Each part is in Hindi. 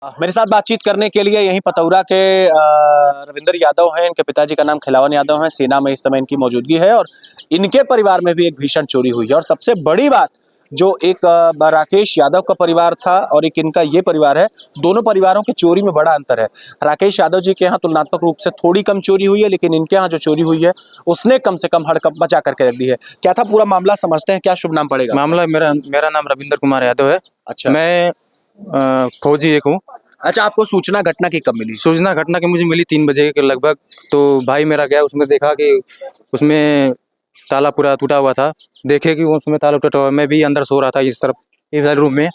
मेरे साथ बातचीत करने के लिए यहीं पतौरा के रविंदर यादव हैं। इनके पिताजी का नाम खिलावन यादव है। सेना में इस समय इनकी मौजूदगी है और इनके परिवार में भी एक भीषण चोरी हुई है। और सबसे बड़ी बात, जो एक राकेश यादव का परिवार था और एक इनका ये परिवार है, दोनों परिवारों की चोरी में बड़ा अंतर है। राकेश यादव जी के यहाँ तुलनात्मक रूप से थोड़ी कम चोरी हुई है, लेकिन इनके यहाँ जो चोरी हुई है उसने कम से कम हड़कंप मचा करके रख दी है। क्या था पूरा मामला, समझते हैं। क्या शुभ नाम पड़ेगा? मामला मेरा मेरा नाम रविंदर कुमार यादव है। अच्छा। मैं फौजी एक हूँ। अच्छा, आपको सूचना घटना की कब मिली? सूचना घटना की मुझे मिली 3 बजे के लगभग। तो भाई मेरा गया, उसमें देखा कि उसमें ताला पूरा टूटा हुआ था। देखे कि उसमें ताला टूटा हुआ, मैं भी अंदर सो रहा था इस तरफ, इस वाले रूम में।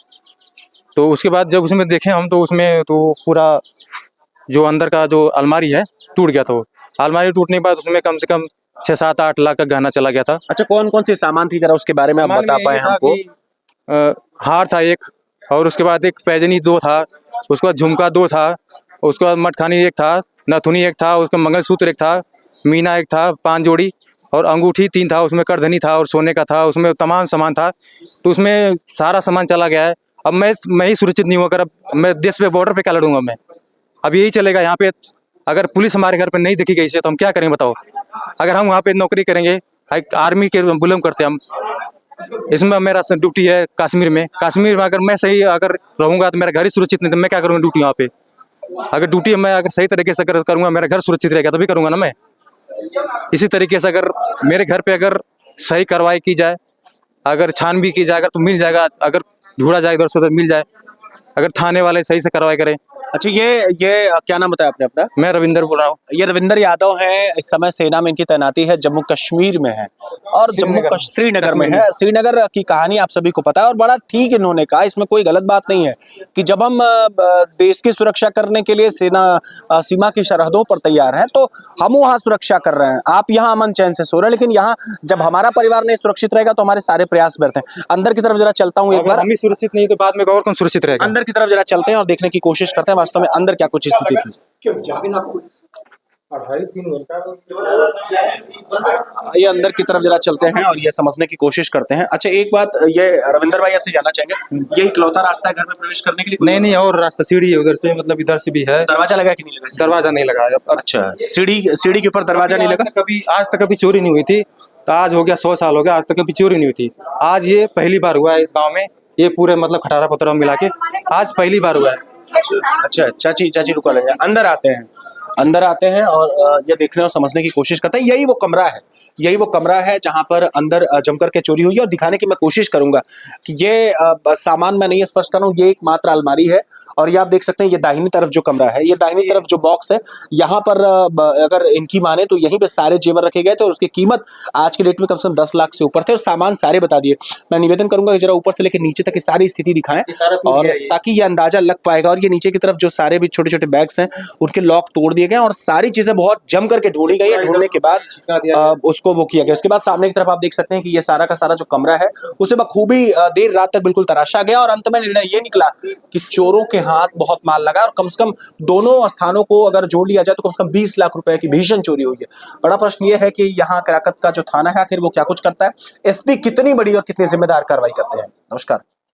तो उसके बाद जब उसमें देखे हम, तो उसमें तो पूरा जो अंदर का जो अलमारी है टूट गया था। अलमारी टूटने के बाद उसमें कम से कम 6-7-8 लाख का गहना चला गया था। अच्छा, कौन कौन से सामान थी, जरा उसके बारे में आप सामान बता में पाए ये था हमको? कि हार था एक, और उसके बाद एक पैजनी 2 था, उसके बाद झुमका 2 था, उसके बाद मटखानी 1 था, नथुनी 1 था, उसका मंगलसूत्र 1 था, मीना 1 था, 5 जोड़ी, और अंगूठी 3 था, उसमें करधनी था और सोने का था, उसमें तमाम सामान था। तो उसमें सारा सामान चला गया है। अब मैं ही सुरक्षित नहीं होकर अब मैं देश पे बॉर्डर पे क्या लड़ूंगा मैं? अब यही चलेगा यहाँ पे। अगर पुलिस हमारे घर पे नहीं देखी गई से तो हम क्या करेंगे बताओ? अगर हम वहाँ पे नौकरी करेंगे, आर्मी के बुलम करते हम, इसमें मेरा ड्यूटी है कश्मीर में। कश्मीर में अगर मैं सही अगर रहूंगा तो मेरा घर ही सुरक्षित नहीं, तो मैं क्या करूँगा ड्यूटी वहाँ पे? अगर ड्यूटी मैं अगर सही तरीके से अगर करूँगा, मेरा घर सुरक्षित रहेगा तभी करूँगा ना मैं। इसी तरीके से अगर मेरे घर पे अगर सही कार्रवाई की जाए, अगर छानबीन की जाए, अगर तो मिल जाएगा, अगर ढूंढा जाए इधर से उधर मिल जाए, अगर थाने वाले सही से कार्रवाई करें। अच्छा, ये क्या नाम बताया आपने अपना? मैं रविंदर बोल रहा हूँ। ये रविंदर यादव हैं। इस समय सेना में इनकी तैनाती है, जम्मू कश्मीर में है और श्रीनगर में है। श्रीनगर की कहानी आप सभी को पता है और बड़ा ठीक इन्होंने कहा, इसमें कोई गलत बात नहीं है कि जब हम देश की सुरक्षा करने के लिए सेना सीमा की सरहदों पर तैयार हैं, तो हम वहाँ सुरक्षा कर रहे हैं। आप यहाँ अमन चैन से सो रहे हैं, लेकिन यहाँ जब हमारा परिवार नहीं सुरक्षित रहेगा तो हमारे सारे प्रयास व्यर्थ हैं। अंदर की तरफ जरा चलता हूँ एक बार। हम ही सुरक्षित नहीं तो बाद में और कौन सुरक्षित रहेगा? अंदर की तरफ जरा चलते हैं और देखने की कोशिश करते हैं वास्तव में अंदर क्या कुछ स्थिति थी। ये अंदर की तरफ जरा चलते हैं और ये समझने की कोशिश करते हैं। अच्छा, एक बात, ये रविंदर भाई आपसे जानना चाहेंगे, ये इकलौता रास्ता है घर में प्रवेश करने के लिए? नहीं, और रास्ता सीढ़ी है उधर से, मतलब इधर से भी है। दरवाजा लगा कि नहीं लगा? दरवाजा नहीं लगा है। अच्छा, सीढ़ी के ऊपर दरवाजा नहीं लगा? आज तक कभी चोरी नहीं हुई थी। तो आज हो गया 100 साल हो गया, आज तक कभी चोरी नहीं हुई थी। आज ये पहली बार हुआ है इस गांव में। ये पूरे मतलब खटारा पतरा मिला के आज पहली बार हुआ है। अच्छा, चाची रुको, लगे अंदर आते हैं और ये देखने और समझने की कोशिश करते हैं। यही वो कमरा है जहां पर अंदर जमकर के चोरी हुई है। और दिखाने की मैं कोशिश करूंगा कि ये सामान मैं नहीं स्पष्ट कर रहा हूँ, ये एकमात्र अलमारी है। और ये आप देख सकते हैं, ये दाहिनी तरफ जो कमरा है, ये दाहिनी तरफ जो बॉक्स है, यहाँ पर अगर इनकी माने तो यहीं पे सारे जेवर रखे गए थे और उसकी कीमत आज के डेट में कम से कम 10 लाख से ऊपर थे और सामान सारे बता दिए। मैं निवेदन करूंगा कि जरा ऊपर से लेकर नीचे तक की सारी स्थिति दिखाएं, और ताकि ये अंदाजा लग पाएगा। और ये नीचे की तरफ जो सारे भी छोटे छोटे बैग्स हैं, उनके लॉक तोड़ दिए गए और सारी चीजें बहुत जम करके ढूंढी गई है। ढूंढने के बाद उसको वो किया गया। उसके बाद सामने की तरफ आप देख सकते हैं कि ये सारा का सारा जो कमरा है, उसे बखूबी देर रात तक बिल्कुल तराशा गया और अंत में निर्णय ये निकला कि चोरों के हाथ बहुत माल लगा और कम से कम दोनों स्थानों को अगर जोड़ लिया जाए तो कम से कम 20 लाख रुपए की भीषण चोरी हुई है। बड़ा प्रश्न ये है कि यहाँ कराकत का जो थाना है, आखिर वो क्या कुछ करता है? एसपी कितनी बड़ी और कितनी जिम्मेदार कार्रवाई करते हैं? नमस्कार।